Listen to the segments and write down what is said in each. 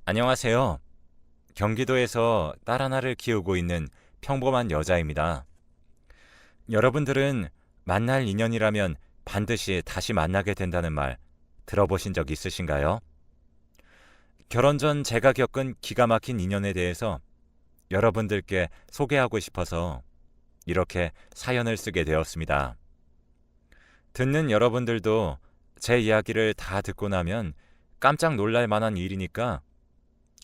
안녕하세요. 경기도에서 딸 하나를 키우고 있는 평범한 여자입니다. 여러분들은 만날 인연이라면 반드시 다시 만나게 된다는 말 들어보신 적 있으신가요? 결혼 전 제가 겪은 기가 막힌 인연에 대해서 여러분들께 소개하고 싶어서 이렇게 사연을 쓰게 되었습니다. 듣는 여러분들도 제 이야기를 다 듣고 나면 깜짝 놀랄 만한 일이니까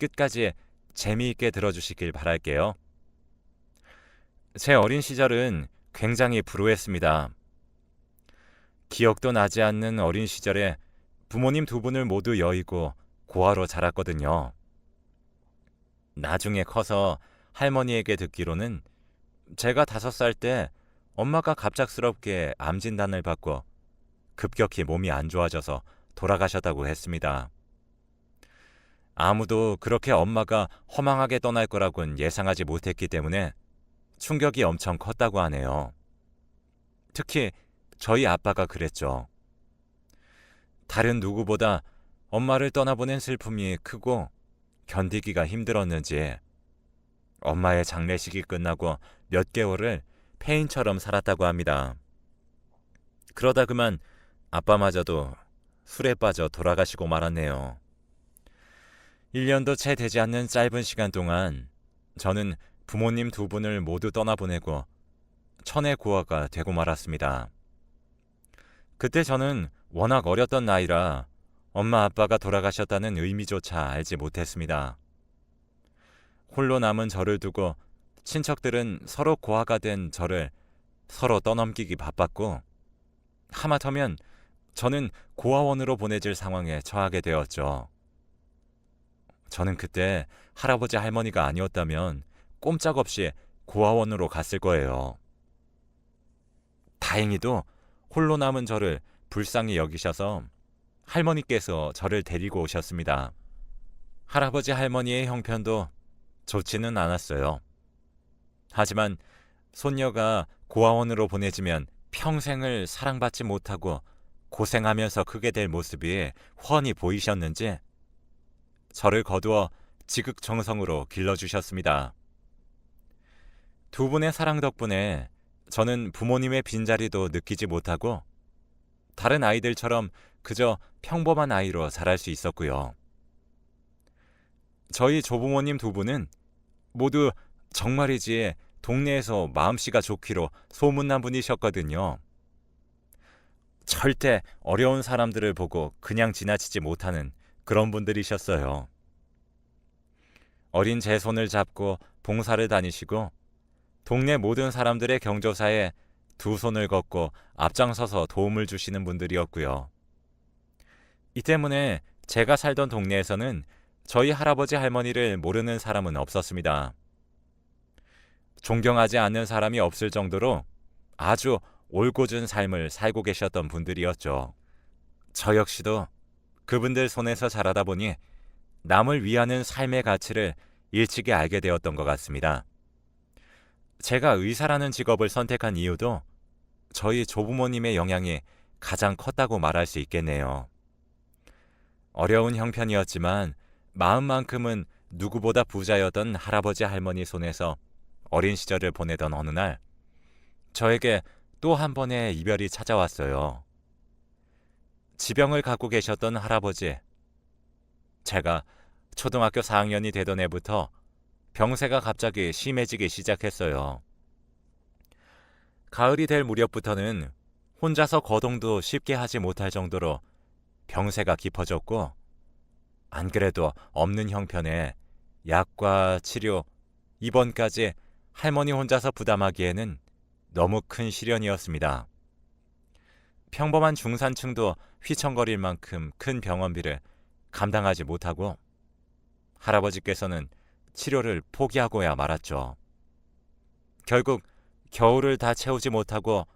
끝까지 재미있게 들어주시길 바랄게요. 제 어린 시절은 굉장히 불우했습니다. 기억도 나지 않는 어린 시절에 부모님 두 분을 모두 여의고 고아로 자랐거든요. 나중에 커서 할머니에게 듣기로는 제가 5살 때 엄마가 갑작스럽게 암 진단을 받고 급격히 몸이 안 좋아져서 돌아가셨다고 했습니다. 아무도 그렇게 엄마가 허망하게 떠날 거라고는 예상하지 못했기 때문에 충격이 엄청 컸다고 하네요. 특히 저희 아빠가 그랬죠. 다른 누구보다 엄마를 떠나보낸 슬픔이 크고 견디기가 힘들었는지 엄마의 장례식이 끝나고 몇 개월을 폐인처럼 살았다고 합니다. 그러다 그만 아빠마저도 술에 빠져 돌아가시고 말았네요. 1년도 채 되지 않는 짧은 시간 동안 저는 부모님 두 분을 모두 떠나보내고 천의 고아가 되고 말았습니다. 그때 저는 워낙 어렸던 나이라 엄마 아빠가 돌아가셨다는 의미조차 알지 못했습니다. 홀로 남은 저를 두고 친척들은 서로 고아가 된 저를 서로 떠넘기기 바빴고 하마터면 저는 고아원으로 보내질 상황에 처하게 되었죠. 저는 그때 할아버지 할머니가 아니었다면 꼼짝없이 고아원으로 갔을 거예요. 다행히도 홀로 남은 저를 불쌍히 여기셔서 할머니께서 저를 데리고 오셨습니다. 할아버지 할머니의 형편도 좋지는 않았어요. 하지만 손녀가 고아원으로 보내지면 평생을 사랑받지 못하고 고생하면서 크게 될 모습이 훤히 보이셨는지 저를 거두어 지극정성으로 길러주셨습니다. 두 분의 사랑 덕분에 저는 부모님의 빈자리도 느끼지 못하고 다른 아이들처럼 그저 평범한 아이로 자랄 수 있었고요. 저희 조부모님 두 분은 모두 정말이지 동네에서 마음씨가 좋기로 소문난 분이셨거든요. 절대 어려운 사람들을 보고 그냥 지나치지 못하는 그런 분들이셨어요. 어린 제 손을 잡고 봉사를 다니시고 동네 모든 사람들의 경조사에 두 손을 걷고 앞장서서 도움을 주시는 분들이었고요. 이 때문에 제가 살던 동네에서는 저희 할아버지 할머니를 모르는 사람은 없었습니다. 존경하지 않는 사람이 없을 정도로 아주 올곧은 삶을 살고 계셨던 분들이었죠. 저 역시도 그분들 손에서 자라다 보니 남을 위하는 삶의 가치를 일찍이 알게 되었던 것 같습니다. 제가 의사라는 직업을 선택한 이유도 저희 조부모님의 영향이 가장 컸다고 말할 수 있겠네요. 어려운 형편이었지만 마음만큼은 누구보다 부자였던 할아버지 할머니 손에서 어린 시절을 보내던 어느 날 저에게 또 한 번의 이별이 찾아왔어요. 지병을 갖고 계셨던 할아버지. 제가 초등학교 4학년이 되던 해부터 병세가 갑자기 심해지기 시작했어요. 가을이 될 무렵부터는 혼자서 거동도 쉽게 하지 못할 정도로 병세가 깊어졌고 안 그래도 없는 형편에 약과 치료, 입원까지 할머니 혼자서 부담하기에는 너무 큰 시련이었습니다. 평범한 중산층도 휘청거릴 만큼 큰 병원비를 감당하지 못하고 할아버지께서는 치료를 포기하고야 말았죠. 결국 겨울을 다 채우지 못하고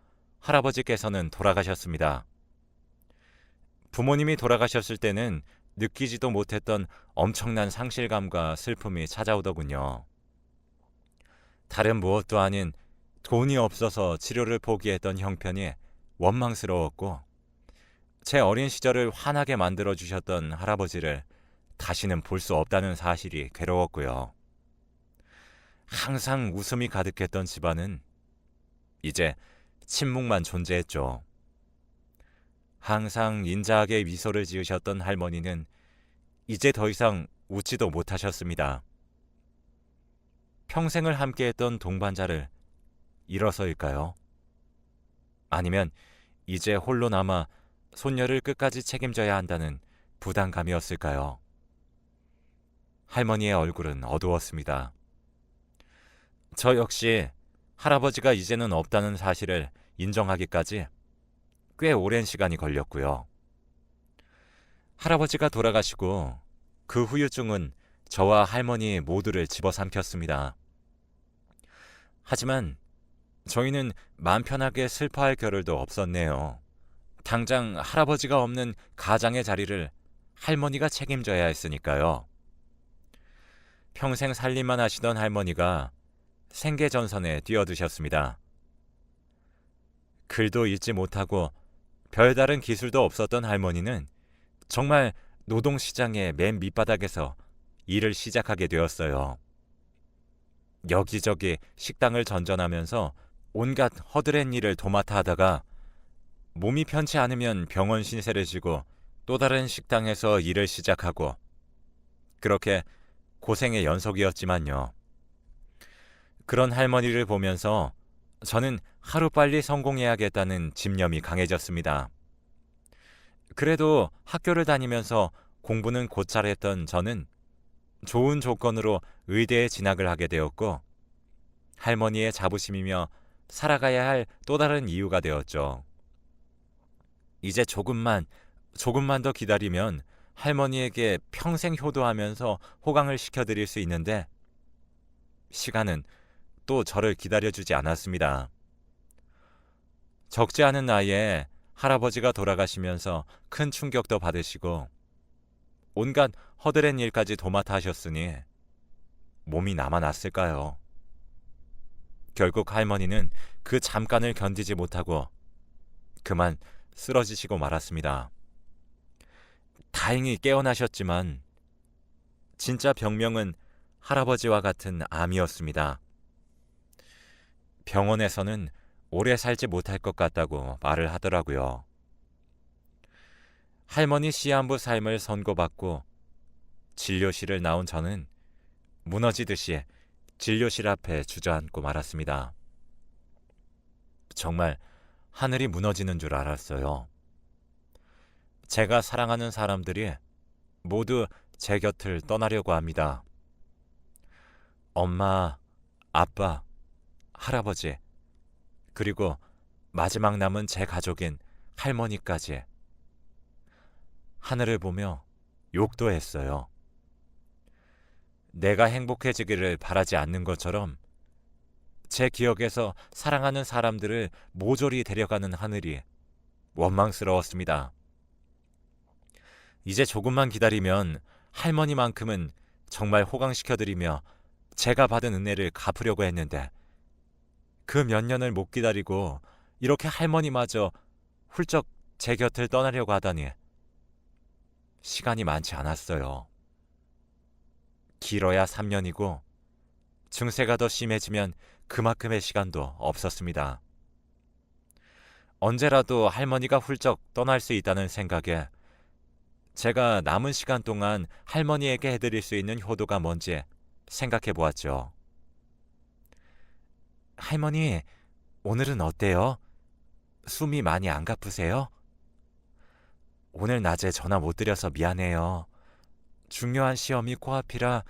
할아버지께서는 돌아가셨습니다. 부모님이 돌아가셨을 때는 느끼지도 못했던 엄청난 상실감과 슬픔이 찾아오더군요. 다른 무엇도 아닌 돈이 없어서 치료를 포기했던 형편이 원망스러웠고 제 어린 시절을 환하게 만들어주셨던 할아버지를 다시는 볼 수 없다는 사실이 괴로웠고요. 항상 웃음이 가득했던 집안은 이제 침묵만 존재했죠. 항상 인자하게 미소를 지으셨던 할머니는 이제 더 이상 웃지도 못하셨습니다. 평생을 함께했던 동반자를 잃어서일까요? 아니면 이제 홀로 남아 손녀를 끝까지 책임져야 한다는 부담감이었을까요? 할머니의 얼굴은 어두웠습니다. 저 역시 할아버지가 이제는 없다는 사실을 인정하기까지 꽤 오랜 시간이 걸렸고요. 할아버지가 돌아가시고 그 후유증은 저와 할머니 모두를 집어삼켰습니다. 하지만 저희는 마음 편하게 슬퍼할 겨를도 없었네요. 당장 할아버지가 없는 가장의 자리를 할머니가 책임져야 했으니까요. 평생 살림만 하시던 할머니가 생계전선에 뛰어드셨습니다. 글도 읽지 못하고 별다른 기술도 없었던 할머니는 정말 노동시장의 맨 밑바닥에서 일을 시작하게 되었어요. 여기저기 식당을 전전하면서 온갖 허드렛 일을 도맡아 하다가 몸이 편치 않으면 병원 신세를 지고 또 다른 식당에서 일을 시작하고 그렇게 고생의 연속이었지만요. 그런 할머니를 보면서 저는 하루빨리 성공해야겠다는 집념이 강해졌습니다. 그래도 학교를 다니면서 공부는 곧잘 했던 저는 좋은 조건으로 의대에 진학을 하게 되었고 할머니의 자부심이며 살아가야 할 또 다른 이유가 되었죠. 이제 조금만 더 기다리면 할머니에게 평생 효도하면서 호강을 시켜드릴 수 있는데 시간은 또 저를 기다려주지 않았습니다. 적지 않은 나이에 할아버지가 돌아가시면서 큰 충격도 받으시고 온갖 허드렛 일까지 도맡아 하셨으니 몸이 남아났을까요? 결국 할머니는 그 잠깐을 견디지 못하고 그만 쓰러지시고 말았습니다. 다행히 깨어나셨지만 진짜 병명은 할아버지와 같은 암이었습니다. 병원에서는 오래 살지 못할 것 같다고 말을 하더라고요. 할머니 시한부 삶을 선고받고 진료실을 나온 저는 무너지듯이 진료실 앞에 주저앉고 말았습니다. 정말 하늘이 무너지는 줄 알았어요. 제가 사랑하는 사람들이 모두 제 곁을 떠나려고 합니다. 엄마, 아빠, 할아버지, 그리고 마지막 남은 제 가족인 할머니까지. 하늘을 보며 욕도 했어요. 내가 행복해지기를 바라지 않는 것처럼 제 기억에서 사랑하는 사람들을 모조리 데려가는 하늘이 원망스러웠습니다. 이제 조금만 기다리면 할머니만큼은 정말 호강시켜드리며 제가 받은 은혜를 갚으려고 했는데 그 몇 년을 못 기다리고 이렇게 할머니마저 훌쩍 제 곁을 떠나려고 하다니 시간이 많지 않았어요. 길어야 3년이고 증세가 더 심해지면 그만큼의 시간도 없었습니다. 언제라도 할머니가 훌쩍 떠날 수 있다는 생각에 제가 남은 시간 동안 할머니에게 해드릴 수 있는 효도가 뭔지 생각해 보았죠. 할머니, 오늘은 어때요? 숨이 많이 안 가쁘세요? 오늘 낮에 전화 못 드려서 미안해요. 중요한 시험이 코앞이라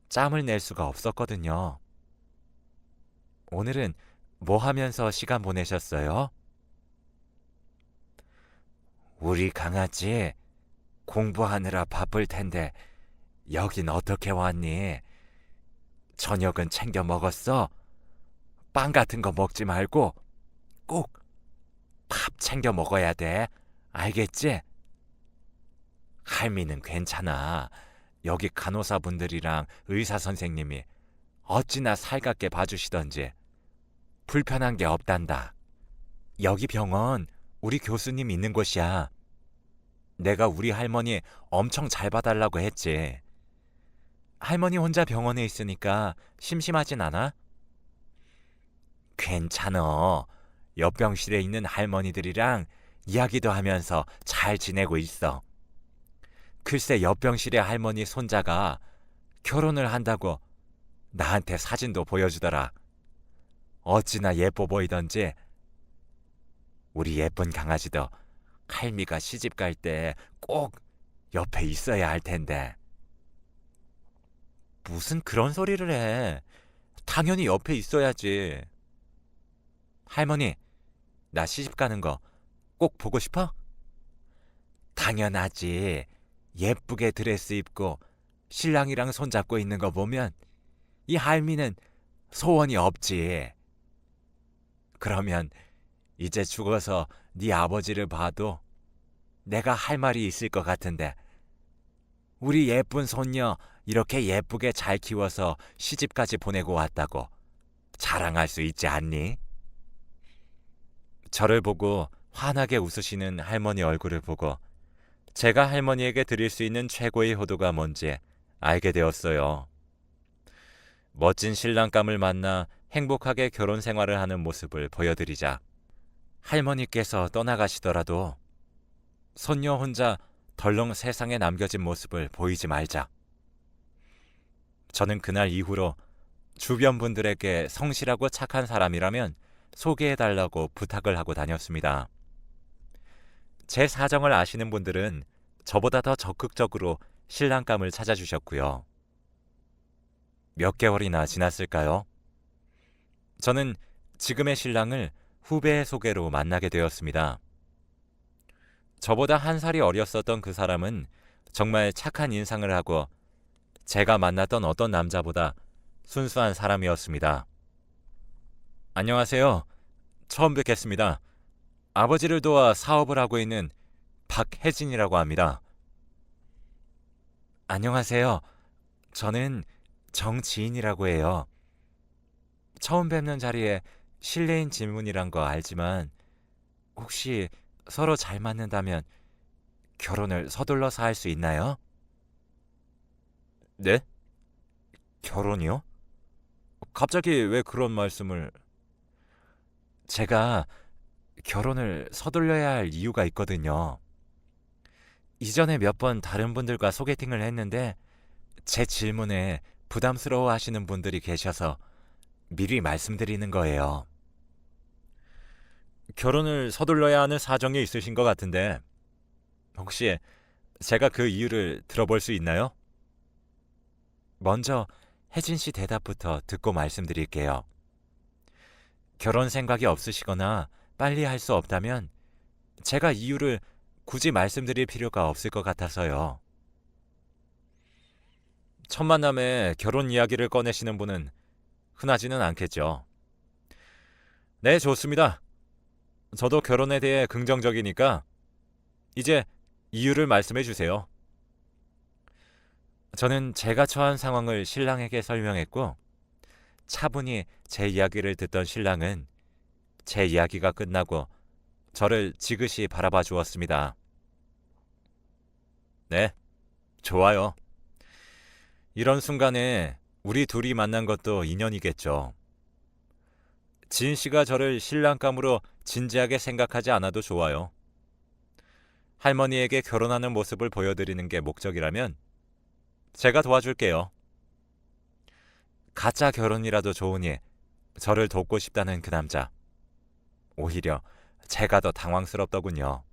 짬을 낼 수가 없었거든요. 오늘은 뭐 하면서 시간 보내셨어요? 우리 강아지 공부하느라 바쁠 텐데 여긴 어떻게 왔니? 저녁은 챙겨 먹었어? 빵 같은 거 먹지 말고 꼭 밥 챙겨 먹어야 돼. 알겠지? 할미는 괜찮아. 여기 간호사분들이랑 의사 선생님이 어찌나 살갑게 봐주시던지 불편한 게 없단다. 여기 병원 우리 교수님 있는 곳이야. 내가 우리 할머니 엄청 잘 봐달라고 했지. 할머니 혼자 병원에 있으니까 심심하진 않아? 괜찮어. 옆병실에 있는 할머니들이랑 이야기도 하면서 잘 지내고 있어. 글쎄 옆병실의 할머니 손자가 결혼을 한다고 나한테 사진도 보여주더라. 어찌나 예뻐 보이던지. 우리 예쁜 강아지도 할미가 시집 갈 때 꼭 옆에 있어야 할 텐데. 무슨 그런 소리를 해. 당연히 옆에 있어야지. 할머니, 나 시집 가는 거 꼭 보고 싶어? 당연하지. 예쁘게 드레스 입고 신랑이랑 손잡고 있는 거 보면 이 할미는 소원이 없지. 그러면 이제 죽어서 네 아버지를 봐도 내가 할 말이 있을 것 같은데, 우리 예쁜 손녀 이렇게 예쁘게 잘 키워서 시집까지 보내고 왔다고 자랑할 수 있지 않니? 저를 보고 환하게 웃으시는 할머니 얼굴을 보고 제가 할머니에게 드릴 수 있는 최고의 효도가 뭔지 알게 되었어요. 멋진 신랑감을 만나 행복하게 결혼 생활을 하는 모습을 보여드리자 할머니께서 떠나가시더라도 손녀 혼자 덜렁 세상에 남겨진 모습을 보이지 말자. 저는 그날 이후로 주변 분들에게 성실하고 착한 사람이라면 소개해달라고 부탁을 하고 다녔습니다. 제 사정을 아시는 분들은 저보다 더 적극적으로 신랑감을 찾아주셨고요. 몇 개월이나 지났을까요? 저는 지금의 신랑을 후배의 소개로 만나게 되었습니다. 저보다 한 살이 어렸었던 그 사람은 정말 착한 인상을 하고 제가 만났던 어떤 남자보다 순수한 사람이었습니다. 안녕하세요. 처음 뵙겠습니다. 아버지를 도와 사업을 하고 있는 박혜진이라고 합니다. 안녕하세요. 저는 정지인이라고 해요. 처음 뵙는 자리에 실례인 질문이란 거 알지만 혹시 서로 잘 맞는다면 결혼을 서둘러서 할 수 있나요? 네? 결혼이요? 갑자기 왜 그런 말씀을... 제가 결혼을 서둘러야 할 이유가 있거든요. 이전에 몇 번 다른 분들과 소개팅을 했는데 제 질문에 부담스러워 하시는 분들이 계셔서 미리 말씀드리는 거예요. 결혼을 서둘러야 하는 사정이 있으신 것 같은데 혹시 제가 그 이유를 들어볼 수 있나요? 먼저 혜진 씨 대답부터 듣고 말씀드릴게요. 결혼 생각이 없으시거나 빨리 할 수 없다면 제가 이유를 굳이 말씀드릴 필요가 없을 것 같아서요. 첫 만남에 결혼 이야기를 꺼내시는 분은 흔하지는 않겠죠. 네, 좋습니다. 저도 결혼에 대해 긍정적이니까 이제 이유를 말씀해 주세요. 저는 제가 처한 상황을 신랑에게 설명했고 차분히 제 이야기를 듣던 신랑은 제 이야기가 끝나고 저를 지그시 바라봐 주었습니다. 네, 좋아요. 이런 순간에 우리 둘이 만난 것도 인연이겠죠. 진 씨가 저를 신랑감으로 진지하게 생각하지 않아도 좋아요. 할머니에게 결혼하는 모습을 보여드리는 게 목적이라면 제가 도와줄게요. 가짜 결혼이라도 좋으니 저를 돕고 싶다는 그 남자. 오히려 제가 더 당황스럽더군요.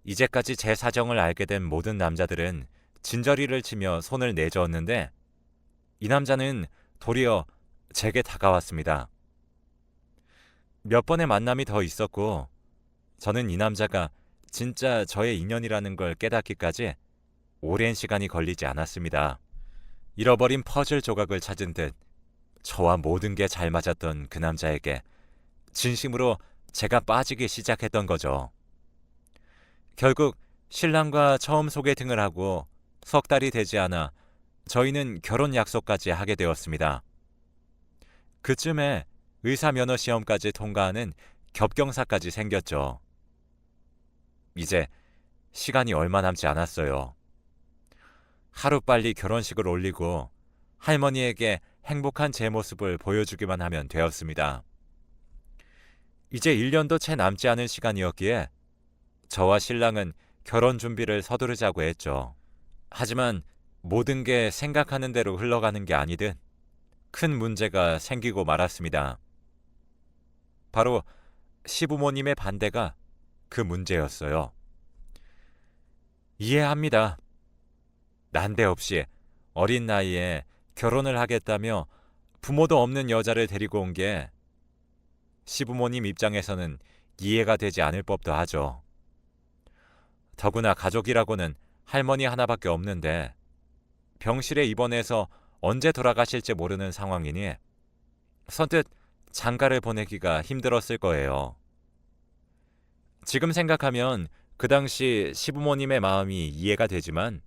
이제까지 제 사정을 알게 된 모든 남자들은 진저리를 치며 손을 내저었는데 이 남자는 도리어 제게 다가왔습니다. 몇 번의 만남이 더 있었고 저는 이 남자가 진짜 저의 인연이라는 걸 깨닫기까지 오랜 시간이 걸리지 않았습니다. 잃어버린 퍼즐 조각을 찾은 듯 저와 모든 게 잘 맞았던 그 남자에게 진심으로 제가 빠지기 시작했던 거죠. 결국 신랑과 처음 소개팅을 하고 석 달이 되지 않아 저희는 결혼 약속까지 하게 되었습니다. 그쯤에 의사 면허 시험까지 통과하는 겹경사까지 생겼죠. 이제 시간이 얼마 남지 않았어요. 하루빨리 결혼식을 올리고 할머니에게 행복한 제 모습을 보여주기만 하면 되었습니다. 이제 1년도 채 남지 않은 시간이었기에 저와 신랑은 결혼 준비를 서두르자고 했죠. 하지만 모든 게 생각하는 대로 흘러가는 게 아니듯 큰 문제가 생기고 말았습니다. 바로 시부모님의 반대가 그 문제였어요. 이해합니다. 난데없이 어린 나이에 결혼을 하겠다며 부모도 없는 여자를 데리고 온 게 시부모님 입장에서는 이해가 되지 않을 법도 하죠. 더구나 가족이라고는 할머니 하나밖에 없는데 병실에 입원해서 언제 돌아가실지 모르는 상황이니 선뜻 장가를 보내기가 힘들었을 거예요. 지금 생각하면 그 당시 시부모님의 마음이 이해가 되지만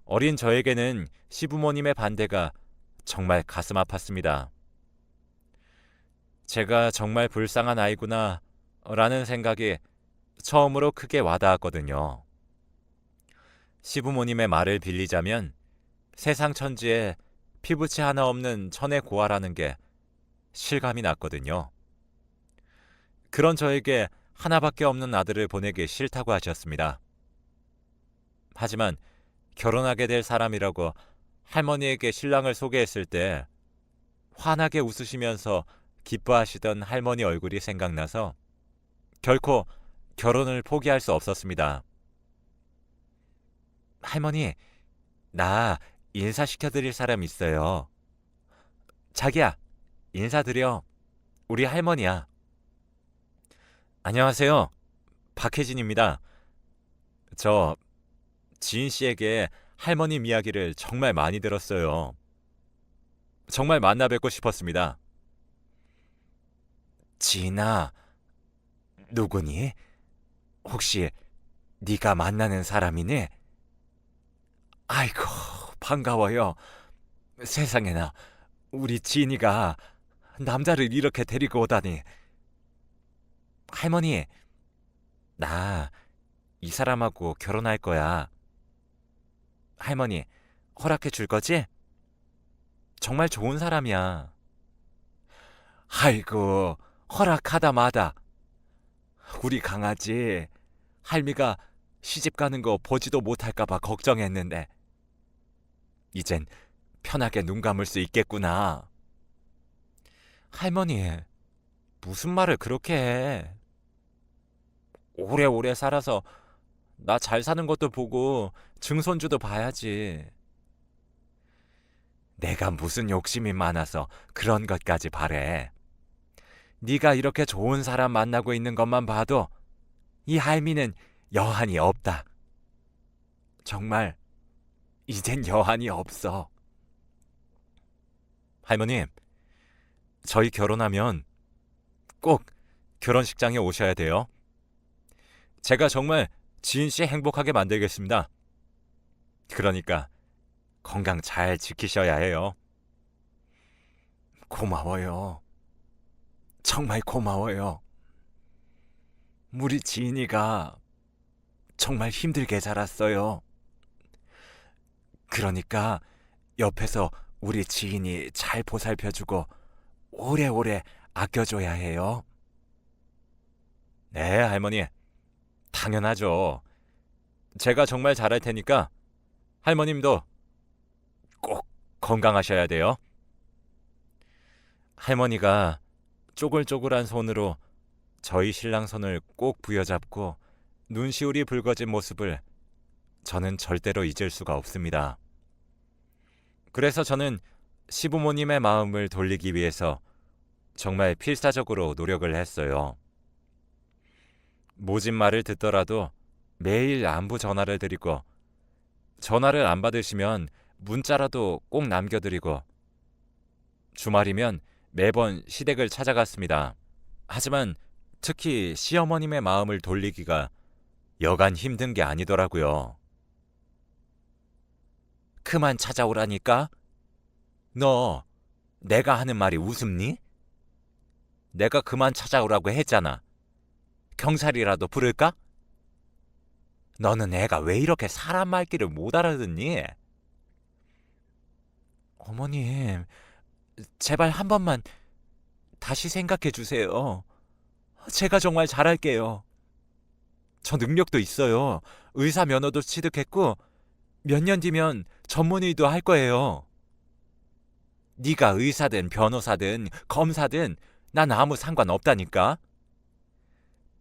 어린 저에게는 시부모님의 반대가 정말 가슴 아팠습니다. 제가 정말 불쌍한 아이구나 라는 생각이 처음으로 크게 와닿았거든요. 시부모님의 말을 빌리자면 세상 천지에 피부치 하나 없는 천의 고아라는 게 실감이 났거든요. 그런 저에게 하나밖에 없는 아들을 보내기 싫다고 하셨습니다. 하지만 결혼하게 될 사람이라고 할머니에게 신랑을 소개했을 때 환하게 웃으시면서 기뻐하시던 할머니 얼굴이 생각나서 결코 결혼을 포기할 수 없었습니다. 할머니, 나 인사시켜드릴 사람 있어요. 자기야, 인사드려. 우리 할머니야. 안녕하세요. 박혜진입니다. 저 지인 씨에게 할머님 이야기를 정말 많이 들었어요. 정말 만나 뵙고 싶었습니다. 지인아, 누구니? 혹시 네가 만나는 사람이니? 아이고, 반가워요. 세상에나 우리 지인이가 남자를 이렇게 데리고 오다니. 할머니, 나 이 사람하고 결혼할 거야. 할머니, 허락해 줄 거지? 정말 좋은 사람이야. 아이고, 허락하다 마다. 우리 강아지 할미가 시집 가는 거 보지도 못할까 봐 걱정했는데 이젠 편하게 눈 감을 수 있겠구나. 할머니, 무슨 말을 그렇게 해? 오래오래 살아서 나 잘 사는 것도 보고 증손주도 봐야지. 내가 무슨 욕심이 많아서 그런 것까지 바래. 네가 이렇게 좋은 사람 만나고 있는 것만 봐도 이 할미는 여한이 없다. 정말 이젠 여한이 없어. 할머님, 저희 결혼하면 꼭 결혼식장에 오셔야 돼요. 제가 정말 지인 씨 행복하게 만들겠습니다. 그러니까 건강 잘 지키셔야 해요. 고마워요. 정말 고마워요. 우리 지인이가 정말 힘들게 자랐어요. 그러니까 옆에서 우리 지인이 잘 보살펴주고 오래오래 아껴줘야 해요. 네, 할머니. 당연하죠. 제가 정말 잘할 테니까 할머님도 꼭 건강하셔야 돼요. 할머니가 쪼글쪼글한 손으로 저희 신랑 손을 꼭 부여잡고 눈시울이 붉어진 모습을 저는 절대로 잊을 수가 없습니다. 그래서 저는 시부모님의 마음을 돌리기 위해서 정말 필사적으로 노력을 했어요. 모진 말을 듣더라도 매일 안부 전화를 드리고 전화를 안 받으시면 문자라도 꼭 남겨드리고 주말이면 매번 시댁을 찾아갔습니다. 하지만 특히 시어머님의 마음을 돌리기가 여간 힘든 게 아니더라고요. 그만 찾아오라니까? 너 내가 하는 말이 우습니? 내가 그만 찾아오라고 했잖아. 경찰이라도 부를까? 너는 애가 왜 이렇게 사람 말귀를 못 알아듣니? 어머님, 제발 한 번만 다시 생각해 주세요. 제가 정말 잘할게요. 저 능력도 있어요. 의사 면허도 취득했고 몇 년 뒤면 전문의도 할 거예요. 네가 의사든 변호사든 검사든 난 아무 상관없다니까.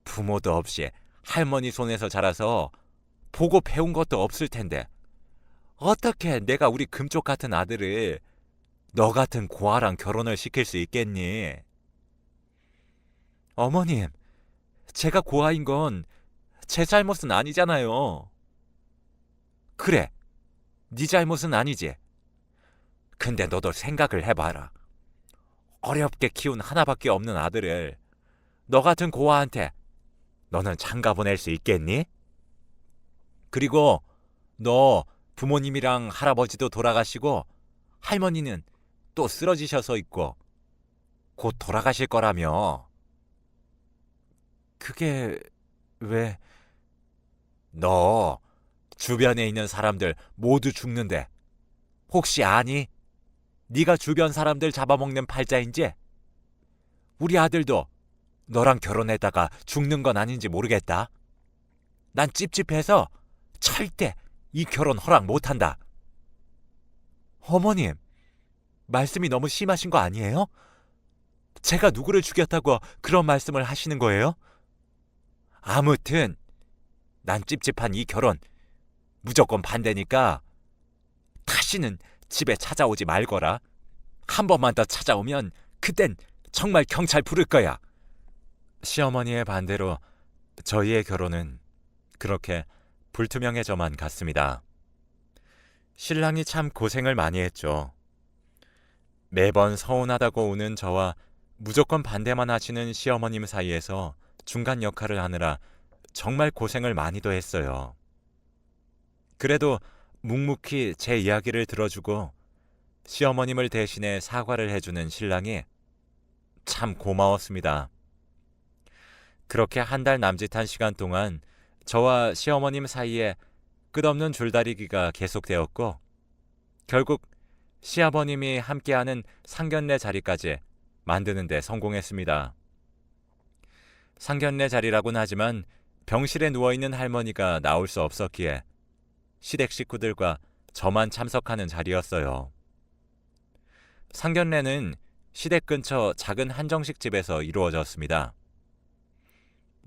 부모도 없이 할머니 손에서 자라서 보고 배운 것도 없을 텐데 어떻게 내가 우리 금쪽 같은 아들을 너 같은 고아랑 결혼을 시킬 수 있겠니? 어머님, 제가 고아인 건 제 잘못은 아니잖아요. 그래, 네 잘못은 아니지. 근데 너도 생각을 해봐라. 어렵게 키운 하나밖에 없는 아들을 너 같은 고아한테 너는 장가 보낼 수 있겠니? 그리고 너 부모님이랑 할아버지도 돌아가시고 할머니는 또 쓰러지셔서 있고 곧 돌아가실 거라며. 그게 왜? 너 주변에 있는 사람들 모두 죽는데 혹시 아니? 네가 주변 사람들 잡아먹는 팔자인지? 우리 아들도 너랑 결혼했다가 죽는 건 아닌지 모르겠다. 난 찝찝해서 절대 이 결혼 허락 못한다. 어머님, 말씀이 너무 심하신 거 아니에요? 제가 누구를 죽였다고 그런 말씀을 하시는 거예요? 아무튼 난 찝찝한 이 결혼 무조건 반대니까 다시는 집에 찾아오지 말거라. 한 번만 더 찾아오면 그땐 정말 경찰 부를 거야. 시어머니의 반대로 저희의 결혼은 그렇게 불투명해져만 갔습니다. 신랑이 참 고생을 많이 했죠. 매번 서운하다고 우는 저와 무조건 반대만 하시는 시어머님 사이에서 중간 역할을 하느라 정말 고생을 많이도 했어요. 그래도 묵묵히 제 이야기를 들어주고 시어머님을 대신해 사과를 해주는 신랑이 참 고마웠습니다. 그렇게 한 달 남짓한 시간 동안 저와 시어머님 사이에 끝없는 줄다리기가 계속되었고 결국 시아버님이 함께하는 상견례 자리까지 만드는 데 성공했습니다. 상견례 자리라고는 하지만 병실에 누워있는 할머니가 나올 수 없었기에 시댁 식구들과 저만 참석하는 자리였어요. 상견례는 시댁 근처 작은 한정식 집에서 이루어졌습니다.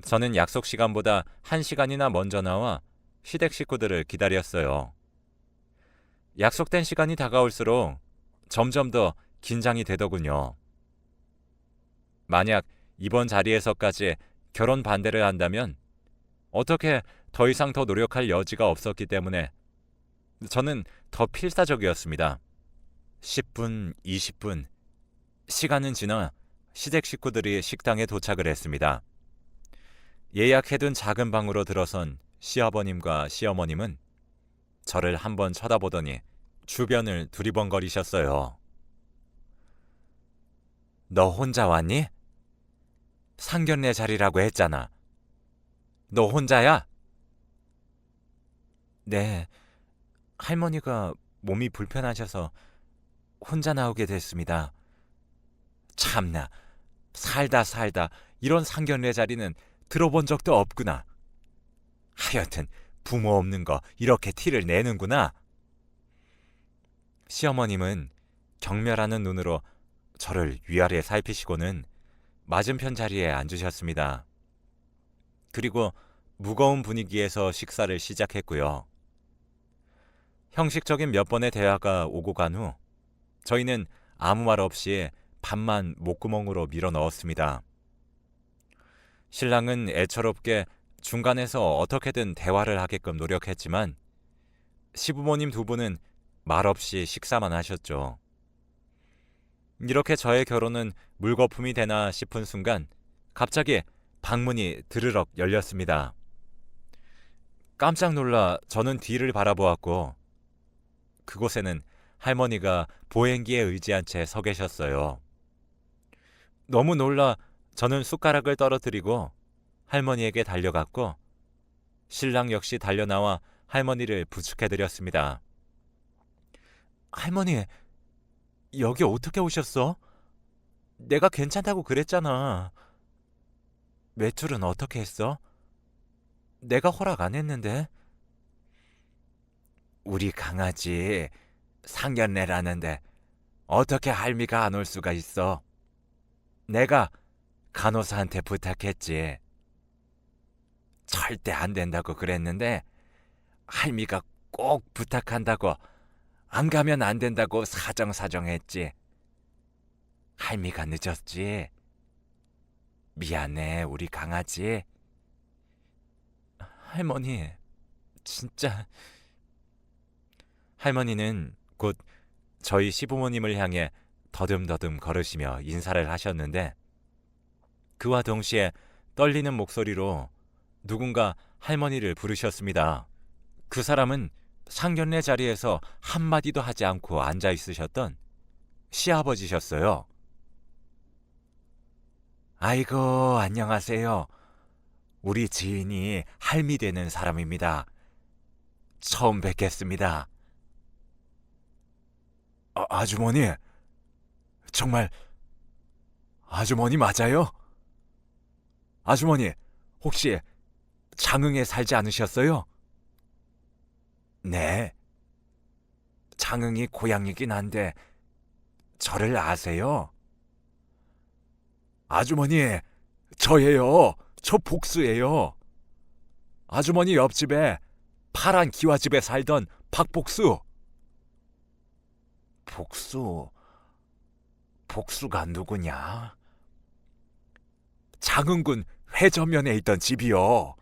저는 약속 시간보다 1시간이나 먼저 나와 시댁 식구들을 기다렸어요. 약속된 시간이 다가올수록 점점 더 긴장이 되더군요. 만약 이번 자리에서까지 결혼 반대를 한다면 어떻게 더 이상 더 노력할 여지가 없었기 때문에 저는 더 필사적이었습니다. 10분, 20분, 시간은 지나 시댁 식구들이 식당에 도착을 했습니다. 예약해둔 작은 방으로 들어선 시아버님과 시어머님은 저를 한번 쳐다보더니 주변을 두리번거리셨어요. 너 혼자 왔니? 상견례 자리라고 했잖아. 너 혼자야? 네, 할머니가 몸이 불편하셔서 혼자 나오게 됐습니다. 참나, 살다 이런 상견례 자리는 들어본 적도 없구나. 하여튼 부모 없는 거 이렇게 티를 내는구나. 시어머님은 경멸하는 눈으로 저를 위아래 살피시고는 맞은편 자리에 앉으셨습니다. 그리고 무거운 분위기에서 식사를 시작했고요. 형식적인 몇 번의 대화가 오고 간 후 저희는 아무 말 없이 밥만 목구멍으로 밀어 넣었습니다. 신랑은 애처롭게 중간에서 어떻게든 대화를 하게끔 노력했지만 시부모님 두 분은 말없이 식사만 하셨죠. 이렇게 저의 결혼은 물거품이 되나 싶은 순간 갑자기 방문이 드르륵 열렸습니다. 깜짝 놀라 저는 뒤를 바라보았고 그곳에는 할머니가 보행기에 의지한 채 서 계셨어요. 너무 놀라 저는 숟가락을 떨어뜨리고 할머니에게 달려갔고 신랑 역시 달려나와 할머니를 부축해드렸습니다. 할머니, 여기 어떻게 오셨어? 내가 괜찮다고 그랬잖아. 외출은 어떻게 했어? 내가 허락 안 했는데. 우리 강아지 상견례라는데 어떻게 할미가 안 올 수가 있어? 내가 간호사한테 부탁했지. 절대 안 된다고 그랬는데 할미가 꼭 부탁한다고 안 가면 안 된다고 사정사정했지. 할미가 늦었지. 미안해, 우리 강아지. 할머니, 진짜. 할머니는 곧 저희 시부모님을 향해 더듬더듬 걸으시며 인사를 하셨는데 그와 동시에 떨리는 목소리로 누군가 할머니를 부르셨습니다. 그 사람은 상견례 자리에서 한마디도 하지 않고 앉아 있으셨던 시아버지셨어요. 아이고, 안녕하세요. 우리 지인이 할미 되는 사람입니다. 처음 뵙겠습니다. 아주머니, 정말 아주머니 맞아요? 아주머니, 혹시 장흥에 살지 않으셨어요? 네. 장흥이 고향이긴 한데 저를 아세요? 아주머니, 저예요. 저 복수예요. 아주머니 옆집에 파란 기와집에 살던 박복수. 복수가 누구냐? 장흥군 회전면에 있던 집이요.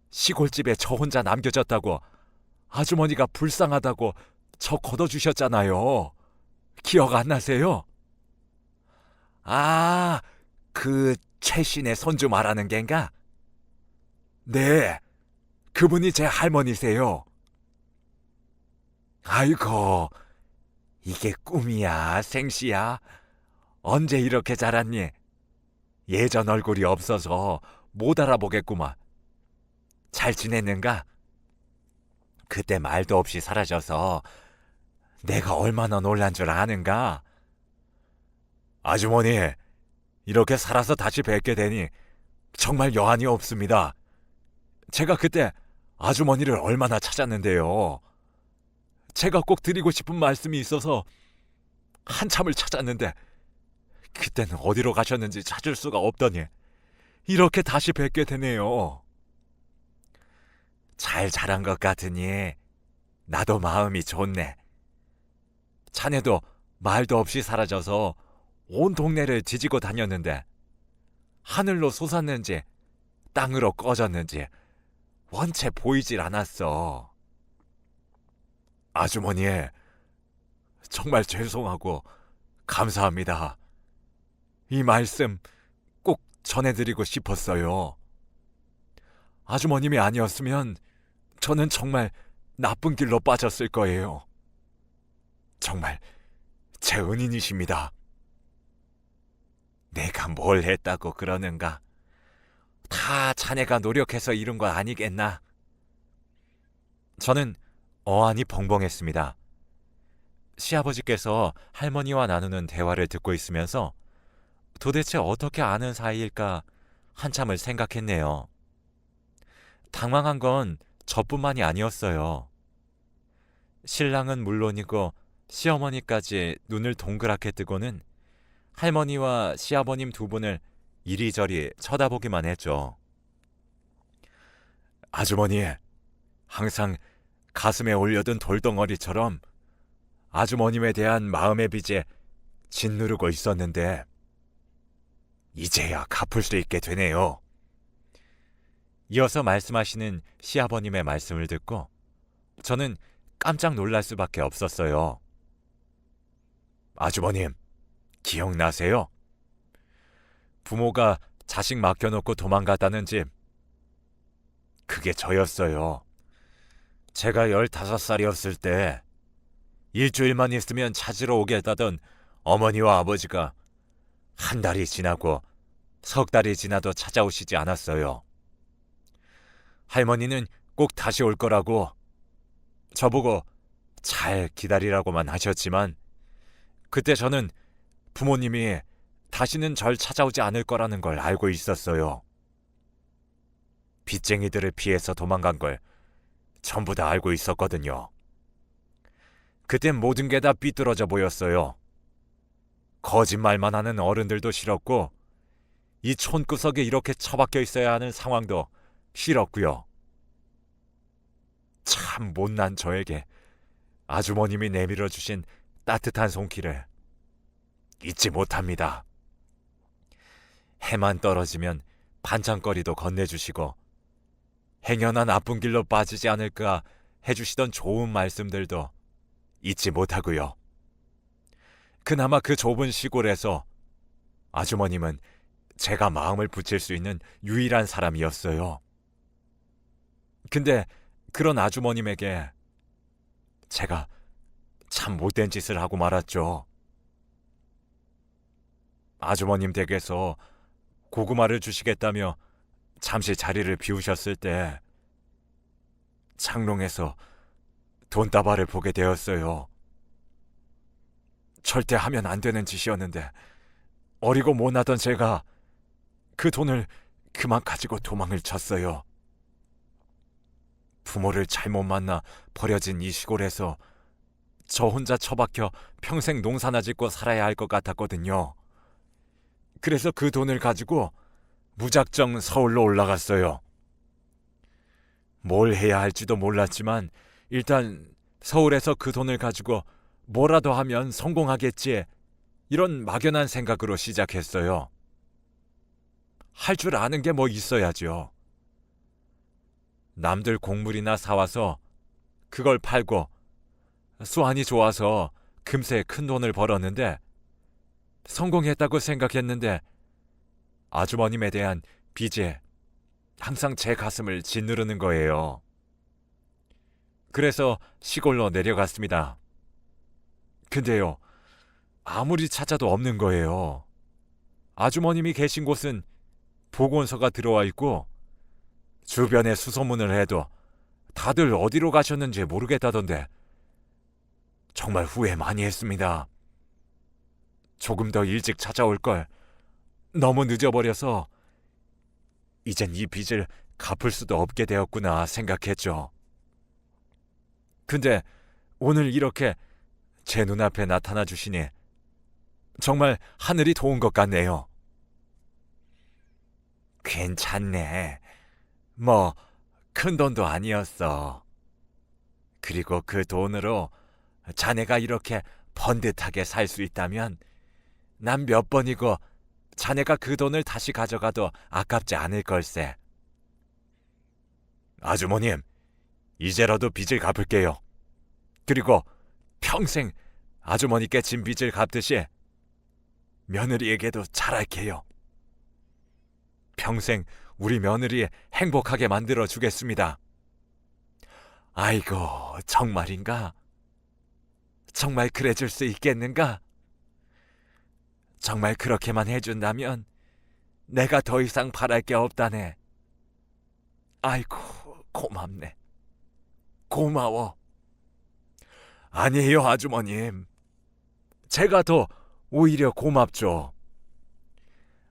시골집에 저 혼자 남겨졌다고 아주머니가 불쌍하다고 저 걷어주셨잖아요. 기억 안 나세요? 아, 그 최신의 손주 말하는 겐가? 네, 그분이 제 할머니세요. 아이고, 이게 꿈이야, 생시야? 언제 이렇게 자랐니? 예전 얼굴이 없어서 못 알아보겠구만. 잘 지냈는가? 그때 말도 없이 사라져서 내가 얼마나 놀란 줄 아는가? 아주머니, 이렇게 살아서 다시 뵙게 되니 정말 여한이 없습니다. 제가 그때 아주머니를 얼마나 찾았는데요. 제가 꼭 드리고 싶은 말씀이 있어서 한참을 찾았는데 그때는 어디로 가셨는지 찾을 수가 없더니 이렇게 다시 뵙게 되네요. 잘 자란 것 같으니 나도 마음이 좋네. 자네도 말도 없이 사라져서 온 동네를 뒤지고 다녔는데 하늘로 솟았는지 땅으로 꺼졌는지 원체 보이질 않았어. 아주머니, 정말 죄송하고 감사합니다. 이 말씀 꼭 전해드리고 싶었어요. 아주머님이 아니었으면 저는 정말 나쁜 길로 빠졌을 거예요. 정말 제 은인이십니다. 내가 뭘 했다고 그러는가? 다 자네가 노력해서 이룬 거 아니겠나? 저는 어안이 벙벙했습니다. 시아버지께서 할머니와 나누는 대화를 듣고 있으면서 도대체 어떻게 아는 사이일까 한참을 생각했네요. 당황한 건 저뿐만이 아니었어요. 신랑은 물론이고 시어머니까지 눈을 동그랗게 뜨고는 할머니와 시아버님 두 분을 이리저리 쳐다보기만 했죠. 아주머니, 항상 가슴에 올려둔 돌덩어리처럼 아주머님에 대한 마음의 빚에 짓누르고 있었는데 이제야 갚을 수 있게 되네요. 이어서 말씀하시는 시아버님의 말씀을 듣고 저는 깜짝 놀랄 수밖에 없었어요. 아주머님, 기억나세요? 부모가 자식 맡겨놓고 도망갔다는 집. 그게 저였어요. 제가 15살이었을 때 일주일만 있으면 찾으러 오겠다던 어머니와 아버지가 한 달이 지나고 석 달이 지나도 찾아오시지 않았어요. 할머니는 꼭 다시 올 거라고 저보고 잘 기다리라고만 하셨지만 그때 저는 부모님이 다시는 절 찾아오지 않을 거라는 걸 알고 있었어요. 빚쟁이들을 피해서 도망간 걸 전부 다 알고 있었거든요. 그땐 모든 게 다 삐뚤어져 보였어요. 거짓말만 하는 어른들도 싫었고 이 촌구석에 이렇게 처박혀 있어야 하는 상황도 싫었고요. 참 못난 저에게 아주머님이 내밀어 주신 따뜻한 손길을 잊지 못합니다. 해만 떨어지면 반찬거리도 건네주시고 행여나 나쁜 길로 빠지지 않을까 해주시던 좋은 말씀들도 잊지 못하고요. 그나마 그 좁은 시골에서 아주머님은 제가 마음을 붙일 수 있는 유일한 사람이었어요. 근데 그런 아주머님에게 제가 참 못된 짓을 하고 말았죠. 아주머님 댁에서 고구마를 주시겠다며 잠시 자리를 비우셨을 때 창롱에서 돈다발을 보게 되었어요. 절대 하면 안 되는 짓이었는데 어리고 못나던 제가 그 돈을 그만 가지고 도망을 쳤어요. 부모를 잘못 만나 버려진 이 시골에서 저 혼자 처박혀 평생 농사나 짓고 살아야 할 것 같았거든요. 그래서 그 돈을 가지고 무작정 서울로 올라갔어요. 뭘 해야 할지도 몰랐지만 일단 서울에서 그 돈을 가지고 뭐라도 하면 성공하겠지, 이런 막연한 생각으로 시작했어요. 할 줄 아는 게 뭐 있어야죠. 남들 곡물이나 사와서 그걸 팔고 수완이 좋아서 금세 큰 돈을 벌었는데 성공했다고 생각했는데 아주머님에 대한 빚이 항상 제 가슴을 짓누르는 거예요. 그래서 시골로 내려갔습니다. 근데요, 아무리 찾아도 없는 거예요. 아주머님이 계신 곳은 보건소가 들어와 있고 주변에 수소문을 해도 다들 어디로 가셨는지 모르겠다던데 정말 후회 많이 했습니다. 조금 더 일찍 찾아올 걸 너무 늦어버려서 이젠 이 빚을 갚을 수도 없게 되었구나 생각했죠. 근데 오늘 이렇게 제 눈앞에 나타나 주시니 정말 하늘이 도운 것 같네요. 괜찮네. 뭐 큰 돈도 아니었어. 그리고 그 돈으로 자네가 이렇게 번듯하게 살 수 있다면 난 몇 번이고 자네가 그 돈을 다시 가져가도 아깝지 않을 걸세. 아주머님, 이제라도 빚을 갚을게요. 그리고 평생 아주머니께 진 빚을 갚듯이 며느리에게도 잘할게요. 평생 우리 며느리 행복하게 만들어 주겠습니다. 아이고, 정말인가? 정말 그래 줄 수 있겠는가? 정말 그렇게만 해준다면 내가 더 이상 바랄 게 없다네. 아이고, 고맙네. 고마워. 아니에요, 아주머님. 제가 더 오히려 고맙죠.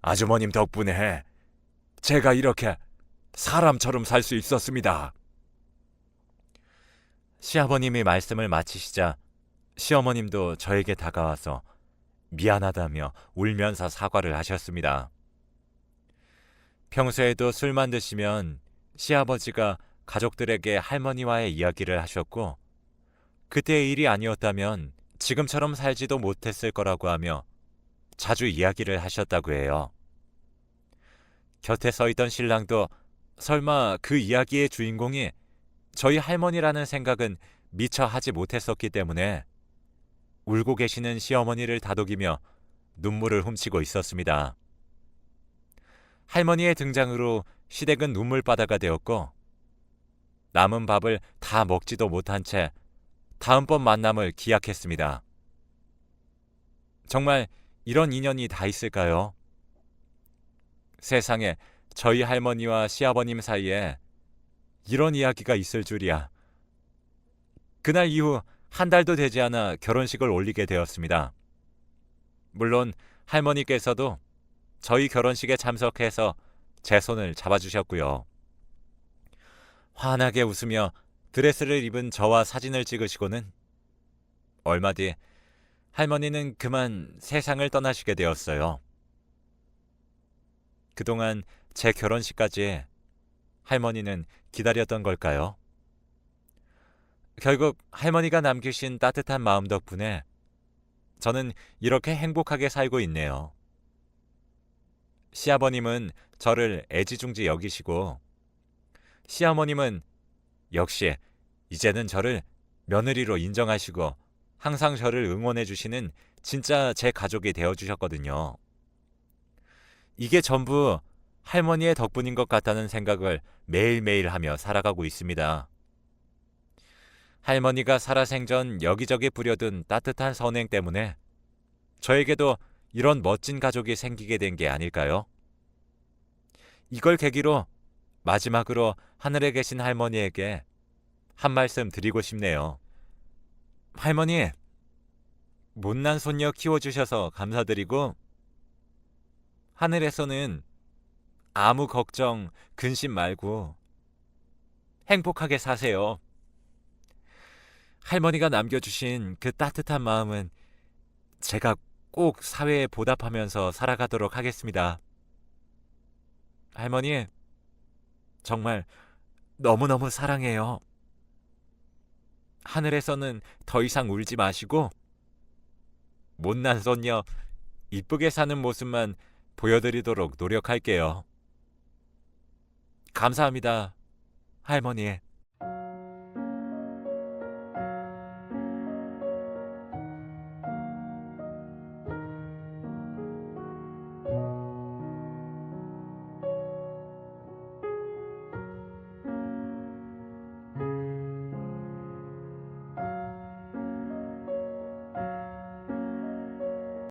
아주머님 덕분에 제가 이렇게 사람처럼 살 수 있었습니다. 시아버님이 말씀을 마치시자 시어머님도 저에게 다가와서 미안하다며 울면서 사과를 하셨습니다. 평소에도 술만 드시면 시아버지가 가족들에게 할머니와의 이야기를 하셨고 그때의 일이 아니었다면 지금처럼 살지도 못했을 거라고 하며 자주 이야기를 하셨다고 해요. 곁에 서 있던 신랑도 설마 그 이야기의 주인공이 저희 할머니라는 생각은 미처 하지 못했었기 때문에 울고 계시는 시어머니를 다독이며 눈물을 훔치고 있었습니다. 할머니의 등장으로 시댁은 눈물바다가 되었고 남은 밥을 다 먹지도 못한 채 다음번 만남을 기약했습니다. 정말 이런 인연이 다 있을까요? 세상에 저희 할머니와 시아버님 사이에 이런 이야기가 있을 줄이야. 그날 이후 한 달도 되지 않아 결혼식을 올리게 되었습니다. 물론 할머니께서도 저희 결혼식에 참석해서 제 손을 잡아주셨고요. 환하게 웃으며 드레스를 입은 저와 사진을 찍으시고는 얼마 뒤 할머니는 그만 세상을 떠나시게 되었어요. 그동안 제 결혼식까지 할머니는 기다렸던 걸까요? 결국 할머니가 남기신 따뜻한 마음 덕분에 저는 이렇게 행복하게 살고 있네요. 시아버님은 저를 애지중지 여기시고 시어머님은 역시 이제는 저를 며느리로 인정하시고 항상 저를 응원해 주시는 진짜 제 가족이 되어주셨거든요. 이게 전부 할머니의 덕분인 것 같다는 생각을 매일매일 하며 살아가고 있습니다. 할머니가 살아생전 여기저기 부려둔 따뜻한 선행 때문에 저에게도 이런 멋진 가족이 생기게 된 게 아닐까요? 이걸 계기로 마지막으로 하늘에 계신 할머니에게 한 말씀 드리고 싶네요. 할머니, 못난 손녀 키워주셔서 감사드리고 하늘에서는 아무 걱정, 근심 말고 행복하게 사세요. 할머니가 남겨주신 그 따뜻한 마음은 제가 꼭 사회에 보답하면서 살아가도록 하겠습니다. 할머니, 정말 너무너무 사랑해요. 하늘에서는 더 이상 울지 마시고 못난 손녀 이쁘게 사는 모습만 보여드리도록 노력할게요. 감사합니다, 할머니.